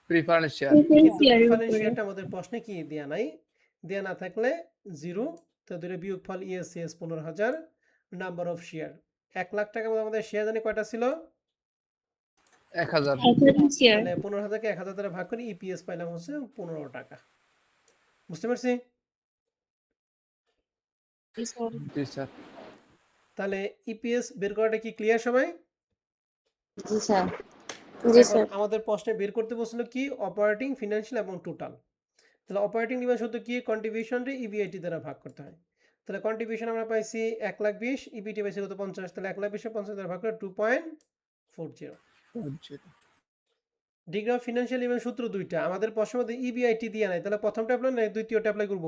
Preference share. কিন্তু Share এর প্রিফারেন্স উপরে। শেয়ারটা আমাদের প্রশ্নে কি দেয়া নাই, দেয়া না থাকলে 0। তো দুটো বিয়োগফল ESS 15,000, number of share 1 lakh টাকার মধ্যে আমাদের শেয়ার জানি কয়টা ছিল? 1000। Share. তাহলে 15,000-কে 1,000 দ্বারা ভাগ করে ইপিএস পাইলাম হচ্ছে 15 টাকা। বুঝতে পারছি? জি স্যার। তাহলে ইপিএস বের করাটা কি ক্লিয়ার সবাই? জি স্যার। জি এখন স্যার। আমাদের প্রশ্নে বের করতে বলছিল কি? অপারেটিং, ফিনান্সিয়াল এবং টোটাল। তাহলে অপারেটিং লিভার শুধু কি কন্ট্রিবিউশনটা ইবিআইটি দ্বারা ভাগ করতে হয়। তাহলে কন্ট্রিবিউশন আমরা পাইছি 1,20,000, ইবিটি পাইছি কত? 50। তাহলে 1,20,000 50 দ্বারা ভাগ করে 2.40। ডিগ্রি অফ ফিনান্সিয়াল লিভার সূত্র দুইটা, আমাদের প্রশ্নের মধ্যে ইবিআইটি দিয়ে নাই, তাহলে প্রথমটা অ্যাপ্লাই না দ্বিতীয়টা অ্যাপ্লাই করব?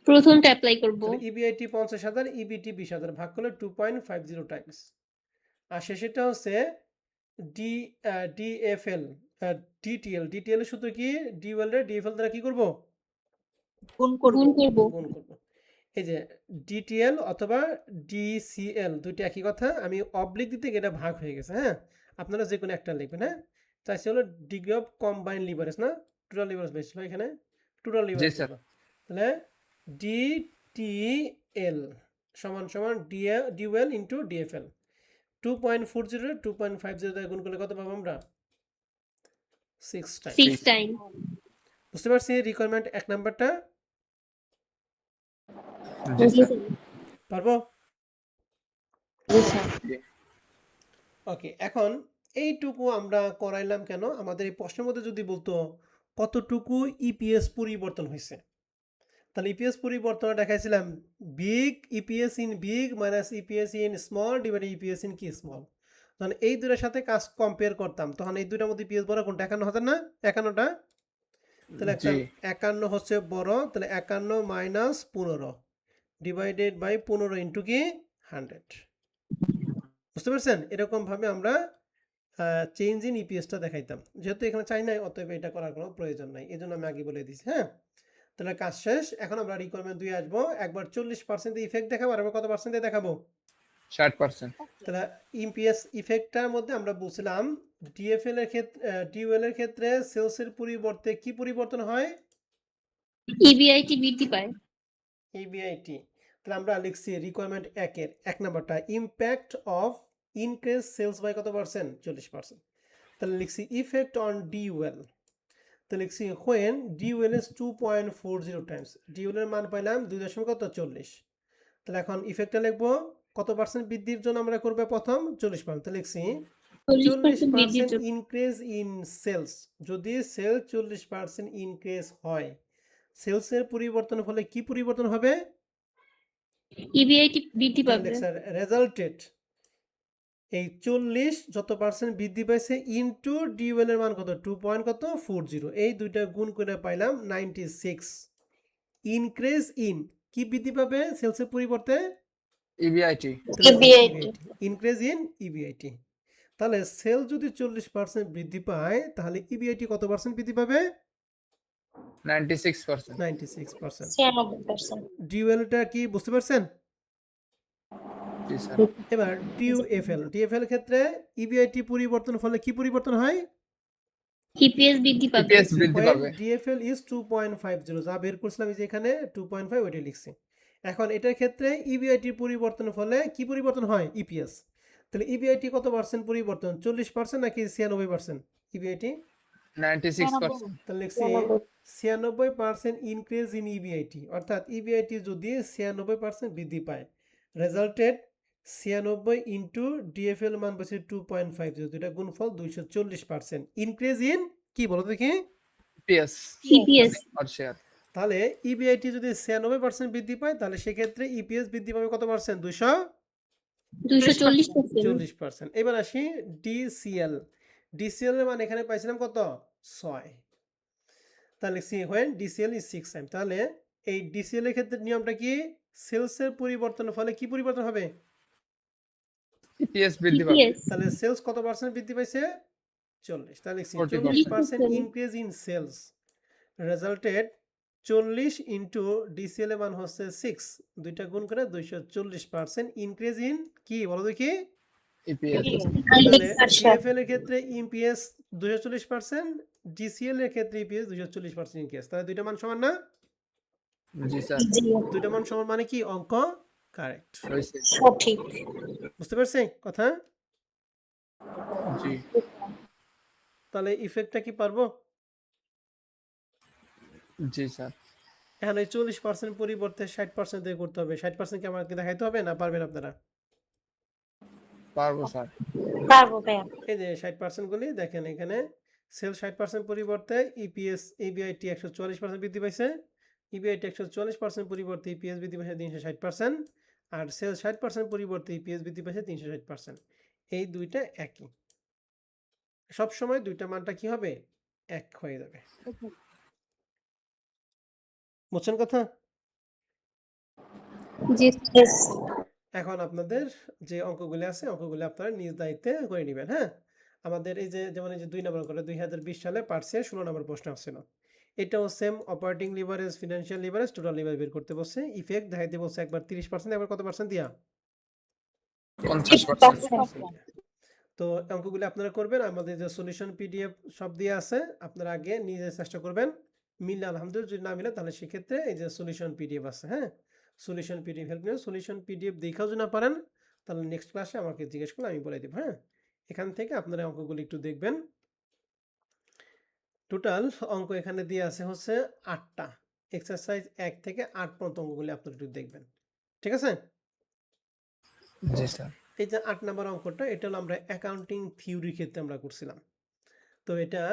প্রথমটা অ্যাপ্লাই করব। তাহলে ইবিআইটি 50,000, ইবিটি 20,000 ভাগ করলে 2.50 টাইমস। আর শেষেরটা হচ্ছে ডিএফএল, ডিটিএল। ডিটিএল এর সূত্র কি? ডিওয়েল রে ডিএফএল দ্বারা কি করব? গুণ করব। গুণ করব। এই যে ডিটিএল অথবা ডিসিএল দুইটা একই কথা, আমি অবলিক দিতে গিয়ে এটা ভাগ হয়ে গেছে। হ্যাঁ, আপনারা যে কোনো একটা লিখবেন। হ্যাঁ, চাইছে হলো ডিগ্রি অফ কম্বাইন লিভারেজ, না টোটাল লিভারেজ বেশি হয় এখানে, টোটাল জি লিভারেজ। স্যার। তাহলে ডিটিএল সমান সমান ডিওয়েল ইন্টু ডিএফএল। 2.40 2.50 দিয়ে গুণ করলে কত পাবো আমরা? 6 টাইম। 6 টাইম। বুঝতে পারছি রিকোয়ারমেন্ট 1 নাম্বারটা? জি স্যার। পারবো? জি স্যার। ওকে, এখন এইটুকু আমরা করাইলাম কেন? আমাদের এই প্রশ্নের মধ্যে যদি বলতো কতটুকু ইপিএস পরিবর্তন হয়েছে, তাহলে ইপিএস পরিবর্তন দেখাইছিলাম big EPS in big minus EPS in small divide EPS in কি স্মল। তখন এই দুটোর সাথে কাজ কম্পেয়ার করতাম, তখন এই দুটার মধ্যে ইপিএস বড় কোনটা? 51,000 না? 51টা। তাহলে একটা 51 হচ্ছে বড়, তাহলে 51 মাইনাস 15 ডিভাইডেড বাই 15 ইন্টু কি 100। বুঝতে পারছেন? এরকমভাবে আমরা চেঞ্জ ইন ইপিএসটা দেখাইতাম। যেহেতু এখানে চাই নাই, অতএব এটা করার কোনো প্রয়োজন নাই, এই জন্য আমি আগে বলে দিচ্ছি। হ্যাঁ, তাহলে কাজ শেষ। এখন আমরা রিকোয়ারমেন্ট 2 আসবো। একবার 40% ইফেক্ট দেখাবো, আর কত পার্সেন্টে দেখাবো? 60%। তাহলে ইপিএস ইফেক্টটার মধ্যে আমরা বলছিলাম ডিএফএল এর ক্ষেত্রে, ডিওএল এর ক্ষেত্রে সেলসের পরিবর্তে কি পরিবর্তন হয়? ইবিআইটি বৃদ্ধি পায়। ইবিআইটি। তাহলে আমরা লিখছি রিকোয়ারমেন্ট 1 এর 1 নাম্বারটা impact of increase sales by কত পার্সেন্ট? 40%। তাহলে লিখছি ইফেক্ট অন ডিওএল। তো লিখছি when DOL is 2.40 times. DOL এর মান পাইলাম 2.40। তাহলে এখন ইফেক্টটা লিখবো কত পার্সেন্ট বৃদ্ধির জন্য আমরা করবো? প্রথম 40%। তাহলে লিখছি 40% ইনক্রিজ ইন সেলস। যদি সেল 40% ইনক্রিজ হয়, সেলসের পরিবর্তন ফলে কি পরিবর্তন হবে? ইবিআইটি বৃদ্ধি পাবে। রেজাল্টেড এই 40 যত পার্সেন্ট বৃদ্ধি পাইছে ইনটু ডিওএল এর মান কত? 2.40। এই দুইটা গুণ করে পাইলাম 96 ইনক্রিজ ইন কি বৃদ্ধি পাবে সেলসের পরিবর্তে? EBIT EBIT increase in EBIT. তাহলে সেল যদি 40% বৃদ্ধি পায় তাহলে ইবিআইটি কত পার্সেন্ট বৃদ্ধি পাবে? 96%. 96%। 96%। ডিউএলটা কি বুঝতে পারছেন? জি স্যার। এবার ডিএফএল ক্ষেত্রে ইবিআইটি পরিবর্তন ফলে কি পরিবর্তন হয়? EPS বৃদ্ধি পাবে। EPS বৃদ্ধি When পাবে। DFL is 2.50 যা বের করছিলাম এই যে এখানে 2.5 ওইটা লিখছি। এখন এটার ক্ষেত্রে ইবিআইটি পরিবর্তনের ফলে কি পরিবর্তন হয়? ইপিএস। তাহলে ইবিআইটি কত পার্সেন্ট পরিবর্তন? 40% নাকি 96% ইবিআইটি? 96%. তাহলে লিখছি 96% ইনক্রিজ ইন ইবিআইটি, অর্থাৎ ইবিআইটি যদি 96% বৃদ্ধি পায়, রেজাল্টেড 96 ইন্টু ডিএফএল মান পাচ্ছি 2.50, দুইটা গুণফল 240% ইনক্রিজ ইন কি বলো দেখি? EPS EPS per share. তাহলে ইবিআইটি যদি 96% বৃদ্ধি পায় তাহলে সেক্ষেত্রে ইপিএস বৃদ্ধি পাবে কত পার্সেন্ট? 240%। 240%। এবার আসি ডিসিএল। ডিসিএল এর মান এখানে পাইছিলাম কত? 6। তাহলে লিখছি when ডিসিএল is 6 টাইম। তাহলে এই ডিসিএল এর ক্ষেত্রে নিয়মটা কি? সেলসের পরিবর্তনের ফলে কি পরিবর্তন হবে? EPS বৃদ্ধি পাবে। EPS তাহলে সেলস কত পার্সেন্ট বৃদ্ধি পাইছে? 40। তাহলে লিখছি 40%। 40% increase in sales resulted 40 into DCL এর মান হচ্ছে 6, দুইটা গুণ করে 240% ইনক্রিজ ইন কি বলো দেখি? EPS তাহলে ডিএফএল এর ক্ষেত্রে ইপিএস 240%, ডিসিএল এর ক্ষেত্রে ইপিএস 240% ইনক্রিজ। তাহলে দুইটা মান সমান না? জি স্যার। দুইটা মান সমান মানে কি? অঙ্ক কারেক্ট। হয়েছে। সঠিক। বুঝতে পারছি কথা? জি। তাহলে ইফেক্টটা কি পারবো? জি স্যার। এখন এই 40% পরিবর্তে 60% দিয়ে করতে হবে। 60% কি আমাকে দেখাইতে হবে না পারবেন আপনারা? পারবো স্যার। পারবো ভাইয়া। এই যে 60% গুলি দেখেন এখানে সেল 60% পরিবর্তে ইপিএস ইবিআইটি 144% বৃদ্ধি পাইছে, ইবিআইটি 144% পরিবর্তে ইপিএস বৃদ্ধি পাইছে 360%, আর সেল 60% পরিবর্তে ইপিএস বৃদ্ধি পাইছে 360%। এই দুইটা একই, সব সময় দুইটা মানটা কি হবে? এক হয়ে যাবে। বুঝছেন কথা? জি। এখন আপনাদের যে অঙ্কগুলি আছে অঙ্কগুলি আপনারা নিজ দায়িত্বে করে নেবেন। হ্যাঁ, আমাদের এই যে যেমন এই যে 2 নম্বর করে 2020 সালে পার্টসে 16 নম্বর প্রশ্ন আসছিল। এটাও same operating leverage, financial leverage, total leverage বের করতে বলছে। ইফেক্ট দেখাইতে বলছে একবার 30%, একবার কত পার্সেন্ট দিয়া? 50%। তো অঙ্কগুলি আপনারা করবেন, আমাদের যে সলিউশন পিডিএফ সব দিয়ে আছে, আপনারা আগে নিজে চেষ্টা করবেন। মিললে আলহামদুলিল্লাহ, যদি না মিলে তাহলে সেক্ষেত্রে এই যে সলিউশন পিডিএফ আছে, হ্যাঁ, সলিউশন পিডিএফ হেল্প নিয়ে সলিউশন পিডিএফ দেখাও যদি না পারেন তাহলে নেক্সট ক্লাসে আমাকে জিজ্ঞেস করলে আমি বলে দেব। হ্যাঁ, এখান থেকে আপনারা অঙ্কগুলি একটু দেখবেন। টোটাল অঙ্ক এখানে দিয়ে আছে হচ্ছে 8টা। এক্সারসাইজ 1 থেকে 8 পর্যন্ত অঙ্কগুলি আপনারা একটু দেখবেন, ঠিক আছে? জি স্যার। এই যে 8 নম্বর অঙ্কটা, এটা হলো আমরা অ্যাকাউন্টিং থিওরির ক্ষেত্রে আমরা করছিলাম। তো এটা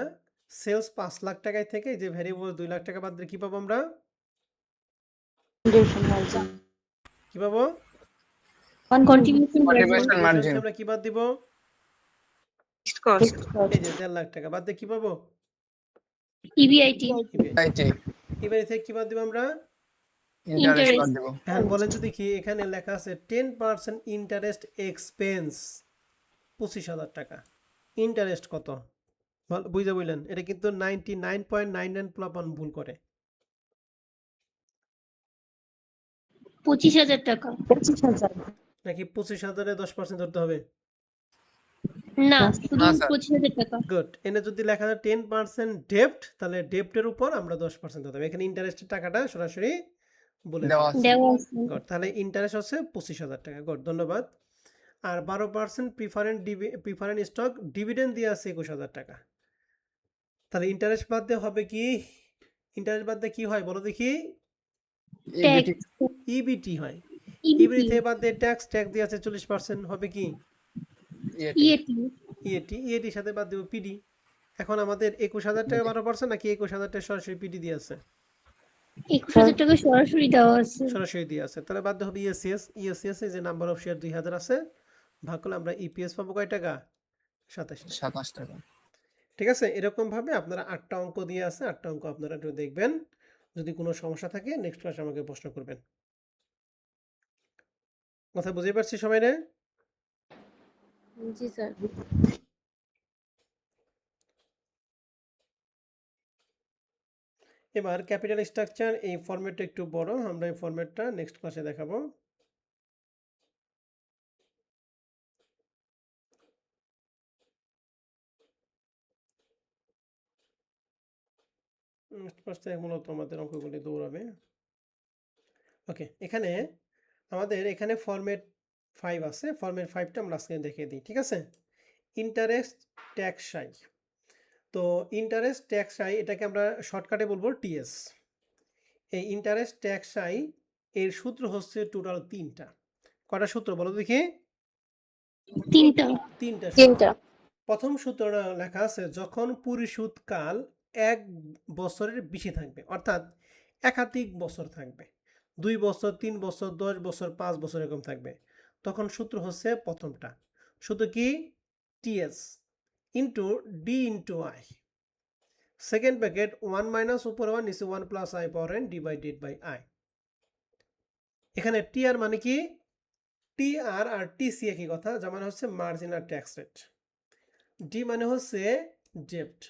সেলস 5 লাখ টাকায় থেকে যে ভ্যারিয়েবল 2 লাখ টাকা বাদ দিলে কি পাবো আমরা? কি পাবো? Contribution Contribution margin. আমরা কি বাদ দিব? এই যে 1.5 লাখ টাকা বাদ দিয়ে কি পাবো? EBIT EBIT এবারে থেকে কি বাদ দিব আমরা? ইন্টারেস্ট বাদ দেব। এখন বলেন তো দেখি, এখানে লেখা আছে 10% ইন্টারেস্ট এক্সপেন্স 25,000 টাকা। ইন্টারেস্ট কত? বুঝে বললেন, এটা কিন্তু 99.99% ভুল করে। 25,000 টাকা। 25,000 নাকি 25,000-এ 10% ধরতে হবে? না, শুধু না, স্যার। 25,000 টাকা। গুড। এনে যদি লেখা থাকে 10% ডেপ্ট, তাহলে ডেপ্টের উপর আমরা 10% ধরতে হবে। এখানে ইন্টারেস্টের টাকাটা সরাসরি বলে দেওয়া দেওয়া আছে। দেওয়া আছে। গুড। তাহলে ইন্টারেস্ট হচ্ছে 25,000 টাকা। গুড, ধন্যবাদ। আর 12% প্রিফারেন্ট স্টক ডিভিডেন্ড দিয়ে আছে 21,000 টাকা। তাহলে ইন্টারেস্ট বাদ দিয়ে হবে কি? ইন্টারেস্ট বাদ দিয়ে কি হয় বলো দেখি? EBT ইবিটি হয়। EBT ইবিটি থেকে বাদ দিয়ে ট্যাক্স দিয়ে আছে 40%, হবে কি? EAT ইএটির সাথে বাদ দেব পিডি। এখন আমাদের 21,000 টাকা 12% নাকি 21,000 টাকা সরাসরি পিডি দিয়ে আছে? 21,000 টাকা সরাসরি দেওয়া আছে। সরাসরি দিয়ে আছে। তাহলে বাদ হবে ইএসসিএস। ইএসসিএস এ যে নাম্বার অফ শেয়ার 2000 আছে, ভাগ করলে আমরা ইপিএস পাবো কয় টাকা? 27 টাকা। 27 টাকা। ঠিক আছে, এরকম ভাবে আপনারা 8টা অঙ্ক দিয়ে আছে, 8টা অঙ্ক আপনারা একটু দেখবেন। যদি কোনো সমস্যা থাকে নেক্সট ক্লাসে আমাকে প্রশ্ন করবেন। কথা বুঝতে পারছি সবাই রে? জি স্যার। এবার ক্যাপিটাল স্ট্রাকচার এই ফরম্যাটটা একটু বড়, আমরা এই ফরম্যাটটা নেক্সট ক্লাসে দেখাবো। নেক্সট ক্লাসে মূলত আমাদের অঙ্কগুলি দৌড়াবে। ওকে, এখানে আমাদের এখানে ফরম্যাট 5 আছে, ফরম্যাট 5টা আমরা আজকে দেখিয়ে দিই, ঠিক আছে? ইন্টারেস্ট ট্যাক্স সাই। তো ইন্টারেস্ট ট্যাক্স সাই এটাকে আমরা শর্টকাটে বলবো টিএস। এই ইন্টারেস্ট ট্যাক্স সাই এর সূত্র হচ্ছে টোটাল 3টা। কয়টা সূত্র বলো দেখি? তিনটা। 3টা সূত্র। তিনটা। প্রথম সূত্রটা লেখা আছে যখন পরিশোধকাল 1 বছরের বেশি থাকবে, অর্থাৎ একাধিক বছর থাকবে, 2 বছর, 3 বছর, 10 বছর, 5 বছর এরকম থাকবে, তখন সূত্র হচ্ছে প্রথমটা। সূত্র কি? TS into D into I. Second bracket 1 minus উপরে 1 নিচে 1 plus I power n divided by I. এখানে টিআর মানে কি? টিআর আর টিসি একই কথা, যার মানে হচ্ছে মার্জিনাল ট্যাক্স রেট। ডি মানে হচ্ছে ডেপ্ট,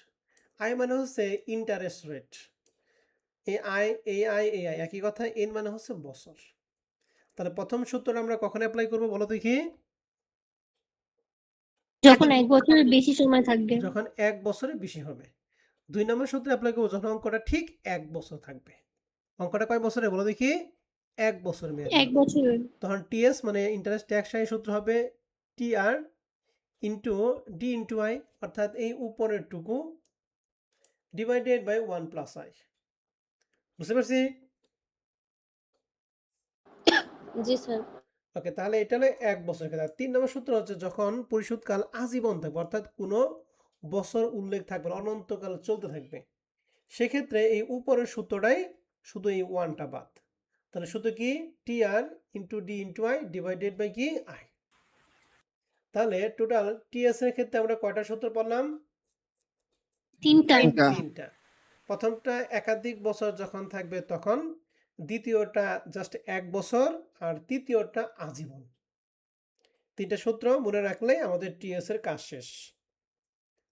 আই মানে হচ্ছে ইন্টারেস্ট রেট। এই আই একই কথা। এন মানে হচ্ছে বছর। তাহলে প্রথম সূত্রটা আমরা কখন অ্যাপ্লাই করব বলো দেখি? যখন 1 বছরের বেশি সময় থাকবে। যখন 1 বছরের বেশি হবে। 2 নম্বর সূত্র অ্যাপ্লাই করব যখন অঙ্কটা ঠিক 1 বছর থাকবে। অঙ্কটা কয় বছরে বলো দেখি? 1 বছর মেয়াদি 1 হবে। বছরের। তখন টিএস মানে ইন্টারেস্ট ট্যাক্স সাই সূত্র হবে TR into D into I, অর্থাৎ এই উপরের টুকু ডিভাইডেড বাই 1 প্লাস আই। বুঝতে পারছি? জি স্যার। ওকে, তাহলে এটা হলো 1 বছর ক্ষেত্রে। 3 নম্বর সূত্র হচ্ছে যখন পরিশোধকাল আজীবন থাকবে, অর্থাৎ কোনো বছর উল্লেখ থাকবে না, অনন্তকাল চলতে থাকবে, সেক্ষেত্রে এই উপরের সূত্রটাই শুধু এই 1টা বাদ। তাহলে শুধু কি? TR into D into I divided by কি? আই। তাহলে টোটাল টিএস এর ক্ষেত্রে আমরা কয়টা সূত্র পড়লাম? তিনটা। 3টা। প্রথমটা একাধিক বছর যখন থাকবে তখন, দ্বিতীয়টা জাস্ট 1 বছর, আর তৃতীয়টা আজীবন। 3টা সূত্র মনে রাখলেই আমাদের টিএস এর কাজ শেষ।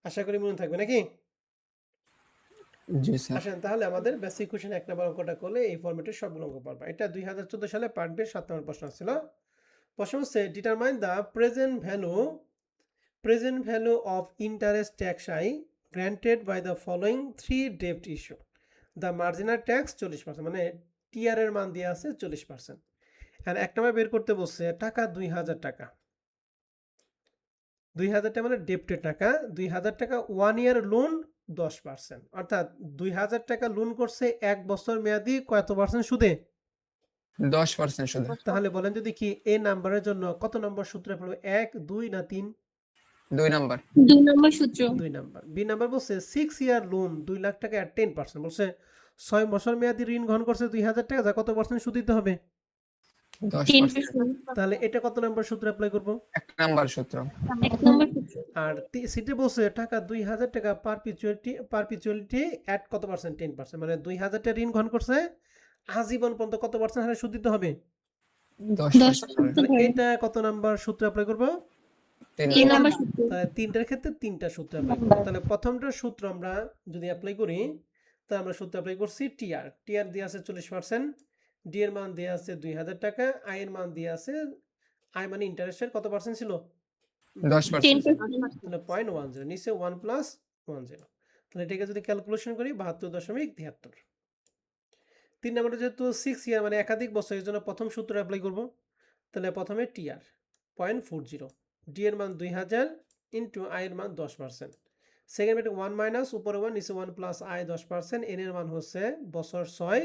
আশা করি মনে থাকবে নাকি? জি স্যার। আসেন তাহলে আমাদের বেসিক কোশ্চেন 1 নম্বর অঙ্কটা করলে এই ফরম্যাটে সবগুলো অঙ্ক পারবা। এটা 2014 সালে পার্ট বি 7 নম্বর প্রশ্ন ছিল। প্রশ্ন হচ্ছে determine the present value of interest tax I granted by the following 3 ডেপ্ট ইস্যু। দ্য মার্জিনাল ট্যাক্স 40%, মানে টিআর এর মান দিয়ে আছে 40%। আর 1 নম্বর বের করতে বলছে টাকা 2000 টাকা। 2000 টাকা মানে ডেপ্টের টাকা। 2000 টাকা 1 ইয়ার লোন 10%, অর্থাৎ 2000 টাকা লোন করছে 1 বছর মেয়াদি কত পার্সেন্ট সুদে? 10% সুদে। তাহলে বলেন যদি কি এই নাম্বারের জন্য কত নম্বর সূত্রে পড়বে? 1, 2 না 3? 2 নাম্বার। 2 নম্বর সূত্র। 2 নাম্বার। বি নাম্বার বলছে 6 ইয়ার লোন 2 লাখ টাকা আর 10%, বলছে 6 বছর মেয়াদি ঋণ গ্রহণ করছে 2000 টাকা, যা কত পার্সেন্ট সুদ দিতে হবে? 10%। 10%। তাহলে এটা কত নম্বর সূত্র অ্যাপ্লাই করব? 1 নাম্বার সূত্র। 1 নম্বর সূত্র। আর সিটে বলছে টাকা 2000 টাকা পারপিচুয়ালিটি এট কত পার্সেন্ট? 10%, মানে 2000 টাকা ঋণ গ্রহণ করছে, আজীবন পর্যন্ত কত পার্সেন্ট হারে সুদ দিতে হবে? 10%। তাহলে এটা কত নাম্বার সূত্র অ্যাপ্লাই করব? 3 নম্বর সূত্র। তাহলে 3টার ক্ষেত্রে 3টা সূত্র অ্যাপ্লাই করব। তাহলে প্রথমটা সূত্র আমরা যদি অ্যাপ্লাই করি, তাহলে আমরা সূত্র অ্যাপ্লাই করছি টিআর দিয়ে আছে 40%, ডি এর মান দিয়ে আছে 2000 টাকা, আই এর মান দিয়ে আছে, আই মানে ইন্টারেস্টের কত পার্সেন্ট ছিল? 10%। 10%। তাহলে 0.10 নিচে 1 প্লাস 10, তাহলে এটাকে যদি ক্যালকুলেশন করি 72.73। 3 নম্বরটা যেহেতু 6 ইয়ার মানে একাধিক বছর, এর জন্য প্রথম সূত্র অ্যাপ্লাই করব। তাহলে প্রথমে টিআর 0.40, ডি এর মান 2000 ইন্টু আই এর মান 10%, সেকেন্ড ব্র্যাকেট 1 মাইনাস উপরে 1 নিচে 1 প্লাস আই 10%, এন এর মান হচ্ছে বছর 6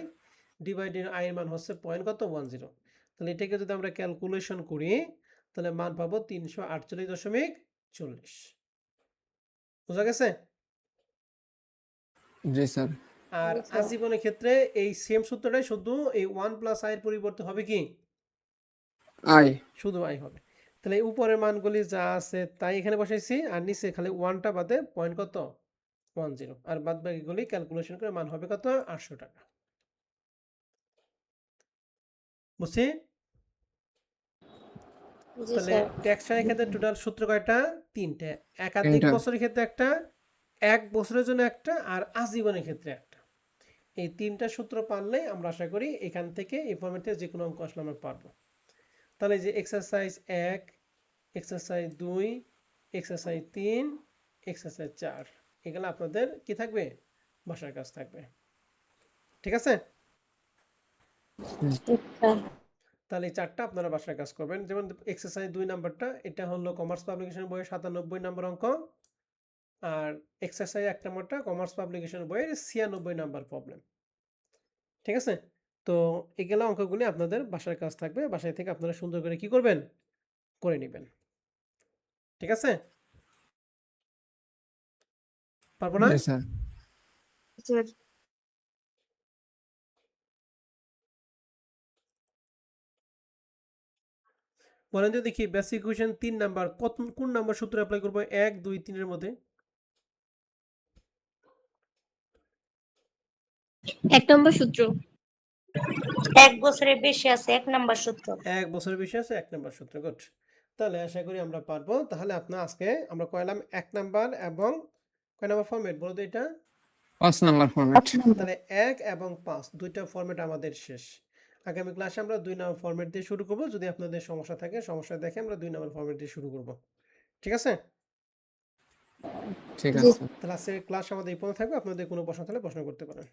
ডিভাইডেড আই এর মান হচ্ছে কত? 10। তাহলে এটাকে যদি আমরা ক্যালকুলেশন করি তাহলে মান পাবো 348.40। বোঝা গেছে? জি স্যার। আর আজীবনের ক্ষেত্রে এই সেম সূত্রটাই, শুধু এই 1 প্লাস আই এর পরিবর্তে হবে কি? আই। শুধু আই হবে। তাহলে এই উপরের মানগুলি যা আছে তাই এখানে বসাইছি, আর নিচে খালি 1টা বাদে পয়েন্ট কত? 10, আর বাদ বাকিগুলি ক্যালকুলেশন করে মান হবে কত? 800 টাকা। বুঝছি? জি তাহলে স্যার। ট্যাক্সের ক্ষেত্রে টোটাল সূত্র কয়টা? 3টে। একাধিক তিনটা বছরের ক্ষেত্রে একটা, 1 বছরের জন্য একটা, আর আজীবনের ক্ষেত্রে একটা। এই 3টা সূত্র পারলেই আমরা আশা করি এখান থেকে এই ফরম্যাট থেকে যে কোনো অঙ্ক আসলে আমরা পারবো। তাহলে এই যে এক্সারসাইজ 1, এক্সারসাইজ 2, এক্সারসাইজ 3, এক্সারসাইজ 4, এগুলো আপনাদের কি থাকবে? বাসার কাজ থাকবে। ঠিক আছে? স্যার। তাহলে এই 4টা আপনারা বাসায় কাজ করবেন। যেমন এক্সারসাইজ 2 নাম্বারটা, এটা হলো কমার্স পাবলিকেশন বইয়ের 97 নম্বর অঙ্ক। আর এক্সারসাইজ 1 নাম্বারটা কমার্স পাবলিকেশন বইয়ের 96 নাম্বার প্রবলেম। ঠিক আছে? তো এগুলা অঙ্কগুলি আপনাদের বাসার কাজ থাকবে। বাসায় থেকে আপনারা সুন্দর করে কি করবেন? করে নিবেন। ঠিক আছে? পারবো না? জি স্যার। স্যার। বলেন তো দেখি বেসিক ইকুয়েশন 3 নাম্বার কোন নাম্বার সূত্র এপ্লাই করব? 1, 2, 3 এর মধ্যে? 1 নম্বর সূত্র। 1 বছরের বেশি আছে 1 নাম্বার সূত্র। 1 বছরের বেশি আছে 1 নাম্বার সূত্র। গুড। তাহলে আশা করি আমরা পারবো। তাহলে আপনার আজকে আমরা কয়লাম 1 নাম্বার এবং কয় নাম্বার ফরম্যাট বলো তো এটা? 5 নাম্বার ফরম্যাট। তাহলে 1 এবং 5 দুইটা ফরম্যাট আমাদের শেষ। আগামী ক্লাসে আমরা 2 নাম্বার ফরম্যাট দিয়ে শুরু করব। যদি আপনাদের সমস্যা থাকে, সমস্যা দেখে আমরা 2 নাম্বার ফরম্যাট দিয়ে শুরু করব। ঠিক আছে? ঠিক জি। আছে। তাহলে আজকের ক্লাস আমাদের এই পর্যন্ত থাকবে। আপনাদের কোনো প্রশ্ন থাকলে প্রশ্ন করতে পারেন।